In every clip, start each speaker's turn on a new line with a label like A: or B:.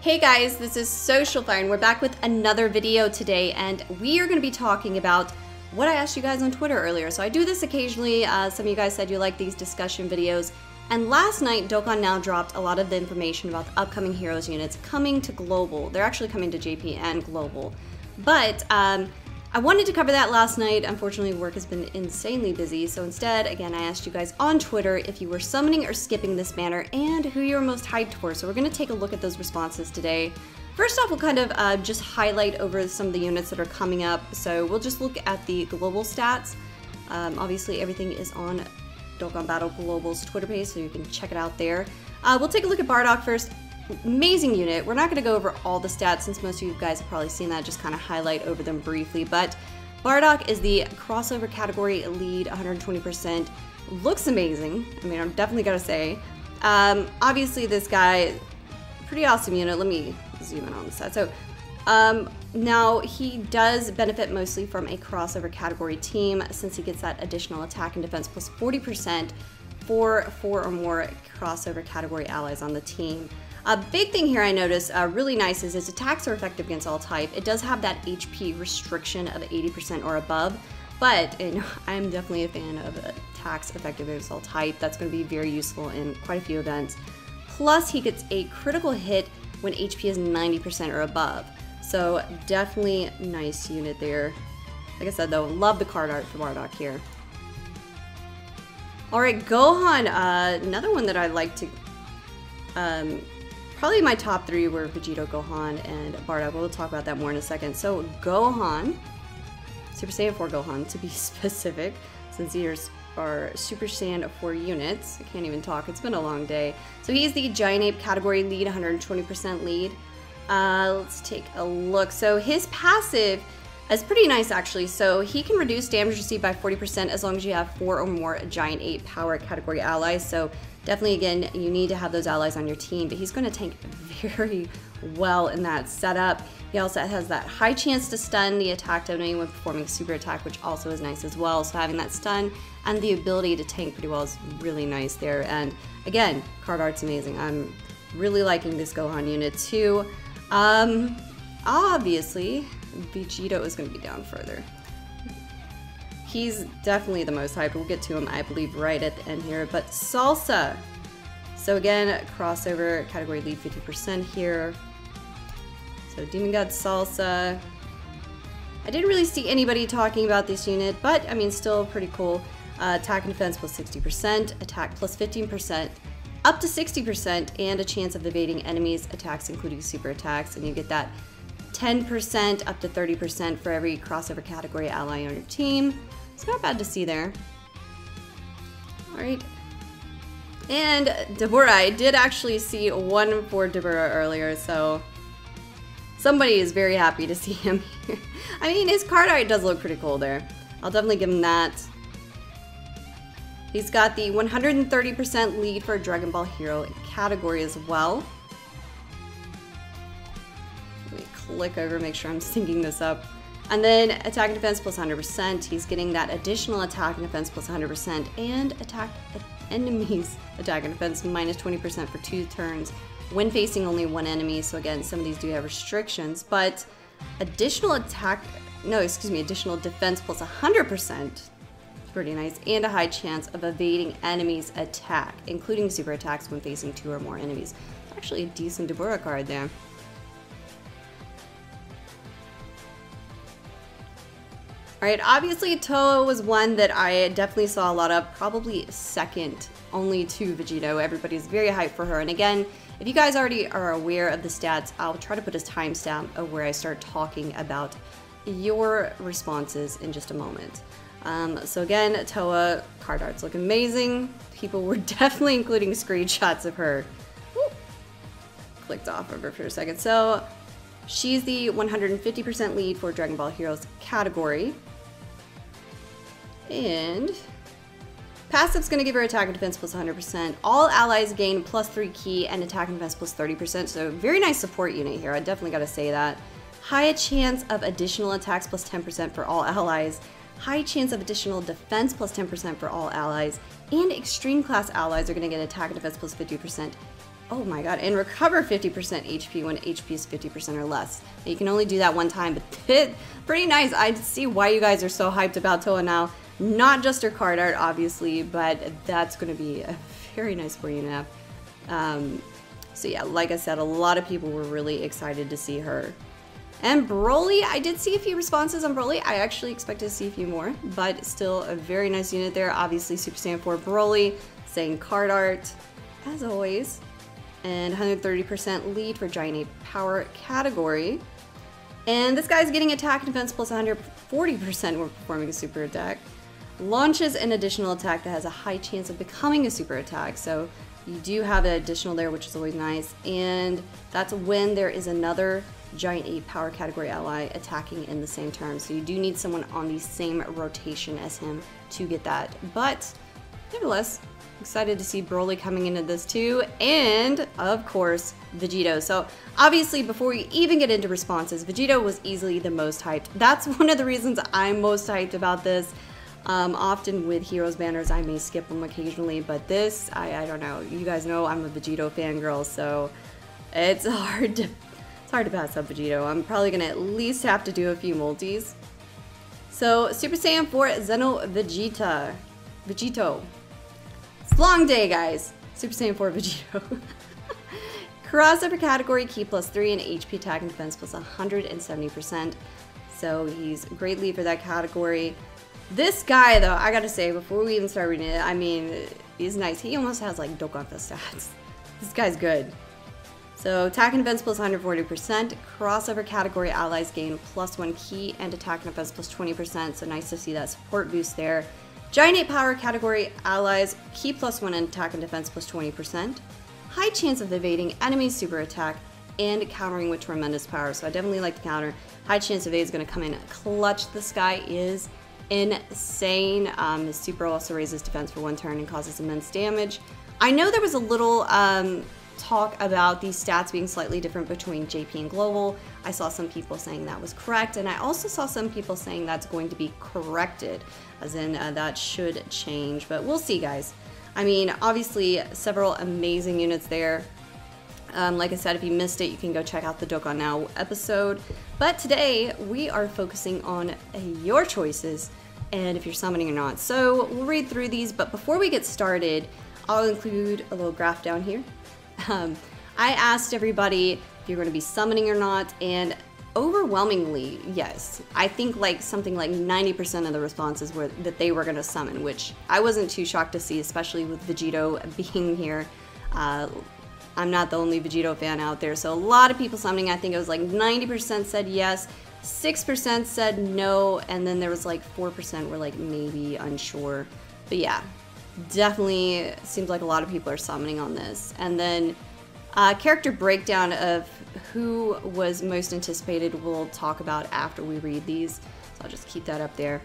A: Hey guys, this is Social Fire and we're back with another video today, and we are going to be talking about what I asked you guys on Twitter earlier. So I do this occasionally. Some of you guys said you like these discussion videos, and last night Dokkan Now dropped a lot of the information about the upcoming Heroes units coming to Global. They're actually coming to JP and Global, but I wanted to cover that last night. Unfortunately, work has been insanely busy, so instead, again, I asked you guys on Twitter if you were summoning or skipping this banner and who you were most hyped for. So we're going to take a look at those responses today. First off, we'll kind of just highlight over some of the units that are coming up. So we'll just look at the global stats. Obviously, everything is on Dokkan Battle Global's Twitter page, so you can check it out there. We'll take a look at Bardock first. Amazing unit. We're not going to go over all the stats since most of you guys have probably seen that, just kind of highlight over them briefly. But Bardock is the crossover category lead, 120%. Looks amazing. I mean, I'm definitely got to say. Obviously, this guy, pretty awesome unit. Let me zoom in on the stat. So now he does benefit mostly from a crossover category team since he gets that additional attack and defense plus 40% for 4 or more crossover category allies on the team. A big thing here I noticed really nice is its attacks are effective against all type. It does have that HP restriction of 80% or above, but I'm definitely a fan of attacks effective against all type. That's going to be very useful in quite a few events. Plus, he gets a critical hit when HP is 90% or above. So definitely nice unit there. Like I said though, love the card art for Bardock here. Alright, Gohan, another one that I like to... probably my top 3 were Vegito, Gohan, and Bardock. We'll talk about that more in a second. So Gohan, Super Saiyan 4 Gohan to be specific, since these are Super Saiyan 4 units. I can't even talk, it's been a long day. So he's the Giant Ape category lead, 120% lead. Let's take a look. So his passive is pretty nice actually. So he can reduce damage received by 40% as long as you have 4 or more Giant Ape power category allies. So definitely, again, you need to have those allies on your team, but he's going to tank very well in that setup. He also has that high chance to stun the attacked enemy when performing super attack, which also is nice as well. So having that stun and the ability to tank pretty well is really nice there. And again, card art's amazing. I'm really liking this Gohan unit too. Obviously, Vegito is going to be down further. He's definitely the most hyped. We'll get to him, I believe, right at the end here. But Salsa. So again, crossover category lead 50% here. So Demon God Salsa. I didn't really see anybody talking about this unit, but I mean, still pretty cool. Attack and defense plus 60%, attack plus 15%, up to 60%, and a chance of evading enemies' attacks, including super attacks. And you get that 10% up to 30% for every crossover category ally on your team. It's not bad to see there. Alright. And Dabura, I did actually see one for Dabura earlier, so somebody is very happy to see him here. I mean, his card art does look pretty cool there. I'll definitely give him that. He's got the 130% lead for Dragon Ball Hero category as well. Let me click over, make sure I'm syncing this up. And then attack and defense plus 100%. He's getting that additional attack and defense plus 100%, and attack enemies attack and defense minus 20% for 2 turns when facing only 1 enemy. So again, some of these do have restrictions, but additional additional defense plus 100%. Pretty nice, and a high chance of evading enemies' attack, including super attacks when facing 2 or more enemies. It's actually a decent Dabura card there. Alright, obviously Toa was one that I definitely saw a lot of, probably second only to Vegito. Everybody's very hyped for her, and again, if you guys already are aware of the stats, I'll try to put a timestamp of where I start talking about your responses in just a moment. So again, Toa card arts look amazing. People were definitely including screenshots of her. Woo! Clicked off of her for a second. So she's the 150% lead for Dragon Ball Heroes category. And passive's going to give her attack and defense plus 100%. All allies gain plus 3 ki and attack and defense plus 30%. So very nice support unit here. I definitely got to say that. High chance of additional attacks plus 10% for all allies. High chance of additional defense plus 10% for all allies. And extreme class allies are going to get attack and defense plus 50%. oh my god, and recover 50% HP when HP is 50% or less. You can only do that one time, but pretty nice. I see why you guys are so hyped about Toa now. Not just her card art, obviously, but that's going to be a very nice for you now. So yeah, like I said, a lot of people were really excited to see her. And Broly, I did see a few responses on Broly. I actually expected to see a few more, but still a very nice unit there. Obviously, Super Saiyan 4 Broly, saying card art, as always. And 130% lead for Giant Ape Power category. And this guy's getting attack and defense plus 140% when performing a super attack. Launches an additional attack that has a high chance of becoming a super attack. So you do have an additional there, which is always nice. And that's when there is another Giant Ape Power category ally attacking in the same turn. So you do need someone on the same rotation as him to get that. But nevertheless, excited to see Broly coming into this too. And of course, Vegito. So obviously, before we even get into responses, Vegito was easily the most hyped. That's one of the reasons I'm most hyped about this. Often with Heroes banners, I may skip them occasionally, but this, I don't know. You guys know I'm a Vegito fangirl, so it's hard to pass up Vegito. I'm probably gonna at least have to do a few multis. So Super Saiyan 4 Xeno Vegito. It's a long day, guys. Super Saiyan 4 Vegito. Crossover category, Ki +3 and HP attack and defense plus 170%. So he's a great lead for that category. This guy, though, I gotta say, before we even start reading it, I mean, he's nice. He almost has like Dokkan stats. This guy's good. So attack and defense plus 140%. Crossover category allies gain +1 ki and attack and defense plus 20%. So nice to see that support boost there. Giant Ape Power category allies ki +1 and attack and defense plus 20%. High chance of evading enemy super attack and countering with tremendous power. So I definitely like the counter. High chance of evade is going to come in clutch. This guy is insane. His super also raises defense for 1 turn and causes immense damage. I know there was a little talk about these stats being slightly different between JP and Global. I saw some people saying that was correct, and I also saw some people saying that's going to be corrected, as in that should change, but we'll see, guys. I mean, obviously, several amazing units there. Like I said, if you missed it, you can go check out the Dokkan Now episode. But today, we are focusing on your choices and if you're summoning or not. So we'll read through these, but before we get started, I'll include a little graph down here. I asked everybody if you're going to be summoning or not, and overwhelmingly, yes. I think like something like 90% of the responses were that they were going to summon, which I wasn't too shocked to see, especially with Vegito being here. I'm not the only Vegito fan out there, so a lot of people summoning. I think it was like 90% said yes, 6% said no, and then there was like 4% were like maybe unsure. But yeah, definitely seems like a lot of people are summoning on this. And then character breakdown of who was most anticipated we'll talk about after we read these. So I'll just keep that up there.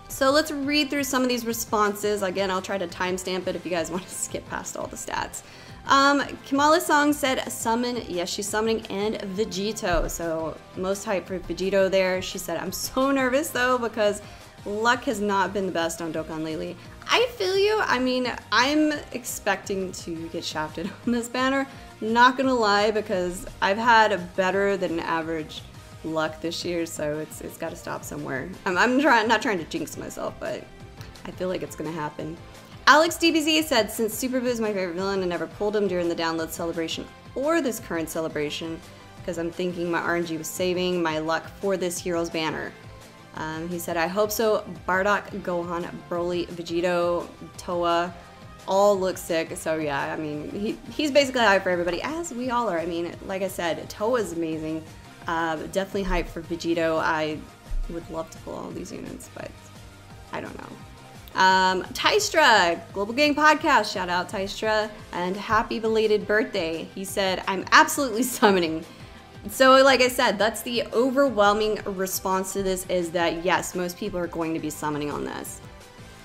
A: So let's read through some of these responses. Again, I'll try to timestamp it if you guys want to skip past all the stats. Kamala Song said summon, yes, she's summoning, and Vegito. So most hype for Vegito there. She said, I'm so nervous though because luck has not been the best on Dokkan lately. I feel you. I mean, I'm expecting to get shafted on this banner. Not gonna lie, because I've had better than average luck this year, so it's got to stop somewhere. I'm not trying to jinx myself, but I feel like it's gonna happen. Alex DBZ said, since Super Boo is my favorite villain, I never pulled him during the download celebration or this current celebration because I'm thinking my RNG was saving my luck for this Heroes banner. He said, I hope so. Bardock, Gohan, Broly, Vegito, Toa, all look sick. So yeah, I mean, he's basically hyped for everybody, as we all are. I mean, like I said, Toa's amazing. Definitely hyped for Vegito. I would love to pull all these units, but I don't know. Tystra, Global Gang Podcast, shout out Tystra, and happy belated birthday. He said, I'm absolutely summoning. So like I said, that's the overwhelming response to this, is that yes, most people are going to be summoning on this.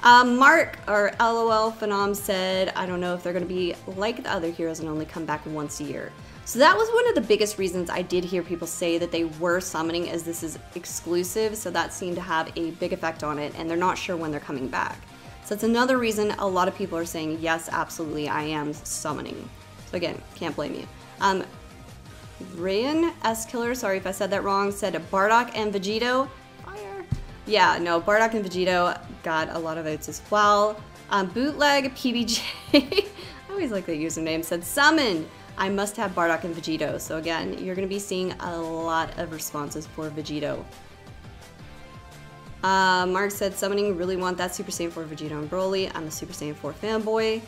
A: Mark, or LOL Phenom, said, I don't know if they're going to be like the other heroes and only come back once a year. So that was one of the biggest reasons I did hear people say that they were summoning, as this is exclusive, so that seemed to have a big effect on it, and they're not sure when they're coming back. So it's another reason a lot of people are saying, yes, absolutely, I am summoning. So again, can't blame you. Rayan S. Killer, sorry if I said that wrong, said Bardock and Vegito. Fire. Yeah, no, Bardock and Vegito got a lot of votes as well. Bootleg PBJ, I always like that username, said Summon. I must have Bardock and Vegito. So again, you're going to be seeing a lot of responses for Vegito. Mark said, summoning, really want that Super Saiyan 4 Vegito and Broly. I'm a Super Saiyan 4 fanboy.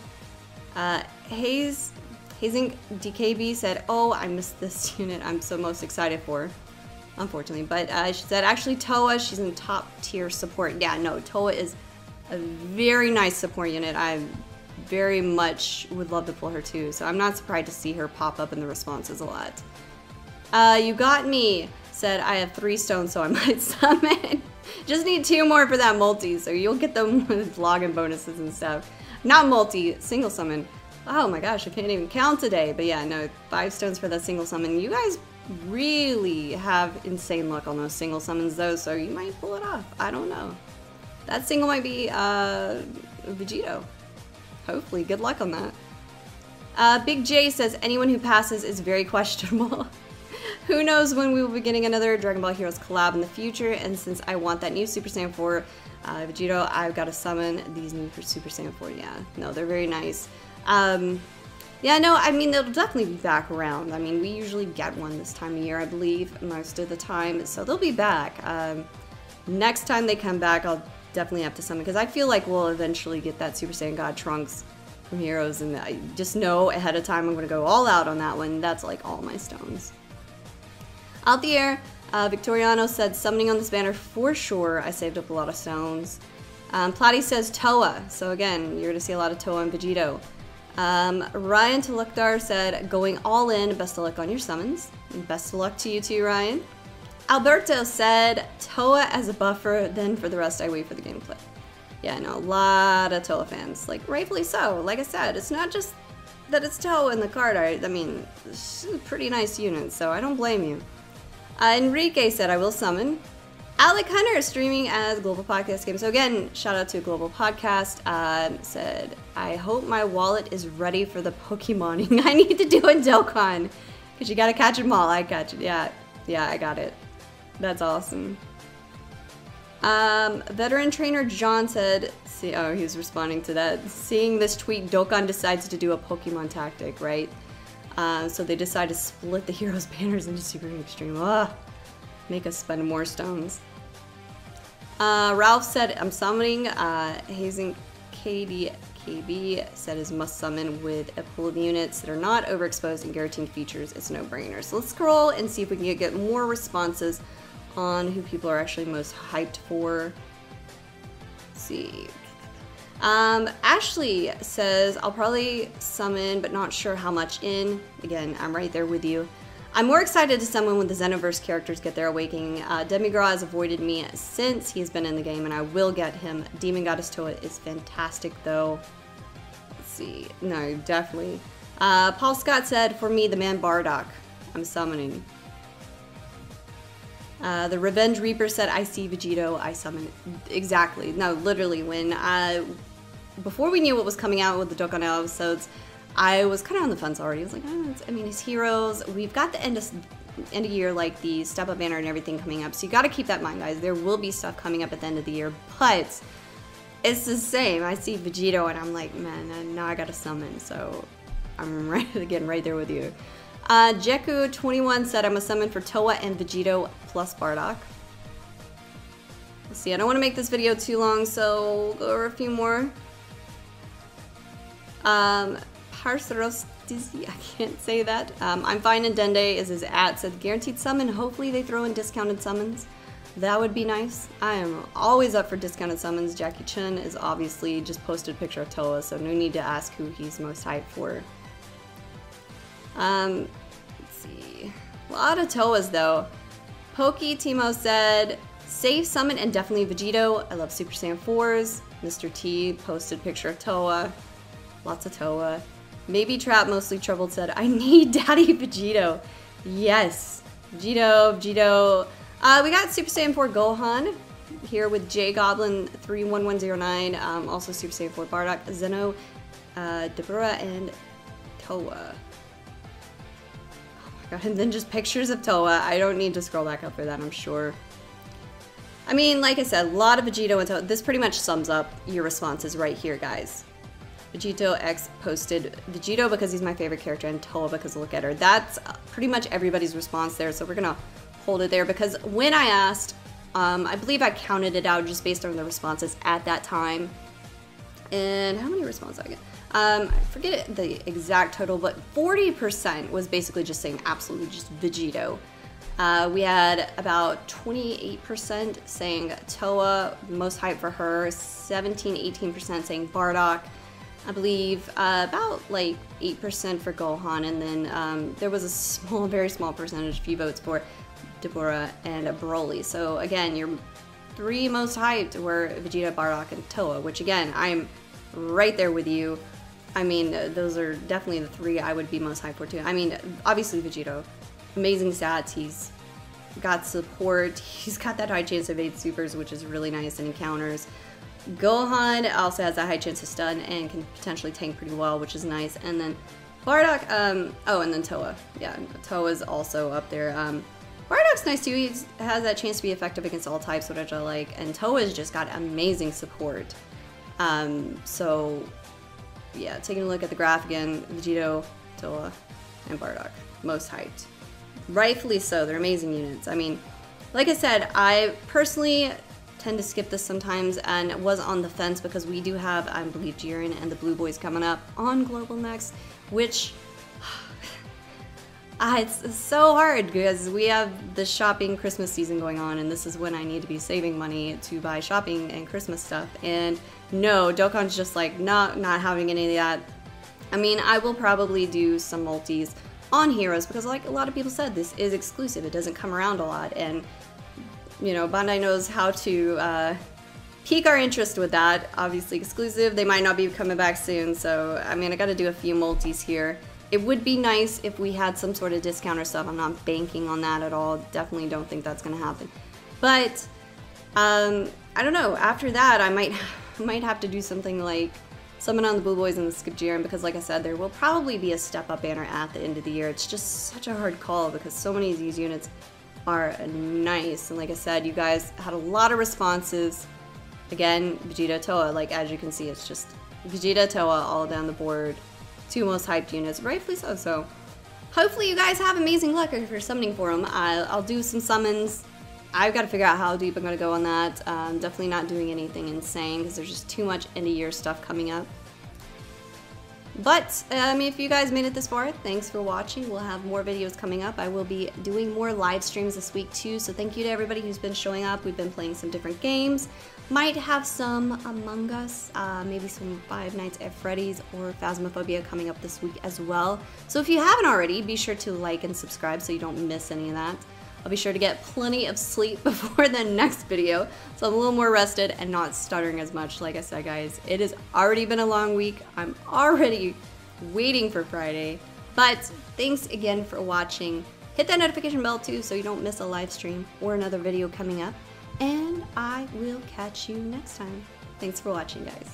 A: Hazing DKB said, oh, I missed this unit I'm so most excited for, unfortunately. But she said, actually, Toa, she's in top tier support. Yeah, no, Toa is a very nice support unit. I very much would love to pull her too. So I'm not surprised to see her pop up in the responses a lot. You got me, said, I have 3 stones, so I might summon. Just need 2 more for that multi, so you'll get them with login bonuses and stuff. Not multi, single summon. Oh my gosh, I can't even count today. But yeah, no, 5 stones for that single summon. You guys really have insane luck on those single summons though, so you might pull it off. I don't know. That single might be Vegito. Hopefully, good luck on that. Big J says, anyone who passes is very questionable. Who knows when we will be getting another Dragon Ball Heroes collab in the future, and since I want that new Super Saiyan 4 Vegito, I've got to summon these new Super Saiyan 4. Yeah, no, they're very nice. Yeah, no, I mean, they'll definitely be back around. I mean, we usually get one this time of year, I believe, most of the time, so they'll be back. Next time they come back, I'll definitely have to summon, because I feel like we'll eventually get that Super Saiyan God Trunks from Heroes, and I just know ahead of time I'm going to go all out on that one. That's like all my stones. Out the air, Victoriano said, summoning on this banner for sure. I saved up a lot of stones. Platy says Toa. So again, you're going to see a lot of Toa and Vegito. Ryan Talukdar said, going all in. Best of luck on your summons. And best of luck to you too, Ryan. Alberto said, Toa as a buffer, then for the rest I wait for the gameplay. Yeah, no, a lot of Toa fans. Like, rightfully so. Like I said, it's not just that it's Toa in the card art. I mean, it's a pretty nice unit, so I don't blame you. Enrique said, I will summon. Alec Hunter streaming as Global Podcast Game. So again, shout out to Global Podcast. Said, I hope my wallet is ready for the Pokemoning I need to do in Dokkan. Because you gotta catch them all. I catch it. Yeah, I got it. That's awesome. Veteran trainer John said, see, oh, he was responding to that. Seeing this tweet, Dokkan decides to do a Pokemon tactic, right? So they decide to split the heroes' banners into Super and Extreme. Ugh. Make us spend more stones. Ralph said, I'm summoning. Hazing KDKB said is must summon with a pool of units that are not overexposed and guaranteed features. It's a no-brainer. So let's scroll and see if we can get more responses on who people are actually most hyped for. Let's see. Ashley says, I'll probably summon, but not sure how much in. Again, I'm right there with you. I'm more excited to summon when the Xenoverse characters get their awakening. Demigra has avoided me since he's been in the game, and I will get him. Demon Goddess Toa is fantastic, though. Let's see. No, definitely. Paul Scott said, for me, the man Bardock. I'm summoning. The Revenge Reaper said, I see Vegito, I summon. Exactly. No, literally, when before we knew what was coming out with the Dokkan episodes, I was kind of on the fence already. I was like, oh, I mean, it's heroes. We've got the end of year, like the step up banner and everything coming up. So you got to keep that in mind, guys. There will be stuff coming up at the end of the year, but it's the same. I see Vegito and I'm like, man, now I got to summon. So I'm right there with you. Jeku21 said, I'm a summon for Toa and Vegito plus Bardock. Let's see, I don't want to make this video too long, so we'll go over a few more. Parsarostizi, I can't say that. I'm fine and Dende is his @ said guaranteed summon. Hopefully they throw in discounted summons. That would be nice. I am always up for discounted summons. Jackie Chun is obviously just posted a picture of Toa, so no need to ask who he's most hyped for. Let's see. A lot of Toas though. Pokey Timo said, safe summon and definitely Vegito. I love Super Saiyan 4s. Mr. T posted a picture of Toa. Lots of Toa. Maybe Trap Mostly Troubled said, I need Daddy Vegito. Yes. Vegito. We got Super Saiyan 4 Gohan here with J Goblin 31109. Also Super Saiyan 4 Bardock, Zeno, Deborah, and Toa. And then just pictures of Toa. I don't need to scroll back up for that, I'm sure. I mean, like I said, a lot of Vegito and Toa. This pretty much sums up your responses right here, guys. Vegito X posted Vegito because he's my favorite character and Toa because look at her. That's pretty much everybody's response there, so we're gonna hold it there because when I asked, I believe I counted it out just based on the responses at that time. And how many responses I get? I forget the exact total, but 40% was basically just saying absolutely just Vegito. We had about 28% saying Toa, most hype for her, 17-18% saying Bardock, I believe about like 8% for Gohan, and then there was a small, very small percentage, few votes for Deborah and Broly. So again, your three most hyped were Vegeta, Bardock, and Toa, which again, I'm right there with you. I mean, those are definitely the three I would be most hyped for too. I mean, obviously Vegito, amazing stats, he's got support, he's got that high chance of 8 supers, which is really nice in encounters. Gohan also has a high chance to stun and can potentially tank pretty well, which is nice. And then Bardock, oh, and then Toa. Yeah, Toa's also up there. Bardock's nice too, he has that chance to be effective against all types, which I like. And Toa's just got amazing support. So yeah, taking a look at the graph again, Vegito, Toa, and Bardock, most hyped. Rightfully so, they're amazing units. I mean, like I said, I personally tend to skip this sometimes and was on the fence because we do have, I believe, Jiren and the Blue Boys coming up on Global next, which it's so hard because we have the shopping Christmas season going on, and this is when I need to be saving money to buy shopping and Christmas stuff. And no, Dokkan's just like not having any of that. I mean, I will probably do some multis on Heroes because like a lot of people said, this is exclusive. It doesn't come around a lot, and you know, Bandai knows how to pique our interest with that. Obviously exclusive, they might not be coming back soon, so I mean, I gotta do a few multis here. It would be nice if we had some sort of discount or stuff. I'm not banking on that at all. Definitely don't think that's gonna happen. But I don't know, after that I might have to do something like summon on the Blue Boys and the Skip Jiren, because like I said, there will probably be a step up banner at the end of the year. It's just such a hard call because so many of these units are nice, and like I said, you guys had a lot of responses. Again, Vegeta, Toa, like as you can see, it's just Vegeta, Toa all down the board. Two most hyped units, rightfully so. So hopefully you guys have amazing luck if you're summoning for them. I'll do some summons. I've got to figure out how deep I'm going to go on that. Definitely not doing anything insane because there's just too much end of year stuff coming up. But if you guys made it this far, thanks for watching. We'll have more videos coming up. I will be doing more live streams this week too, so thank you to everybody who's been showing up. We've been playing some different games. Might have some Among Us, maybe some Five Nights at Freddy's or Phasmophobia coming up this week as well. So if you haven't already, be sure to like and subscribe so you don't miss any of that. I'll be sure to get plenty of sleep before the next video, so I'm a little more rested and not stuttering as much. Like I said, guys, it has already been a long week. I'm already waiting for Friday. But thanks again for watching. Hit that notification bell too so you don't miss a live stream or another video coming up. And I will catch you next time. Thanks for watching, guys.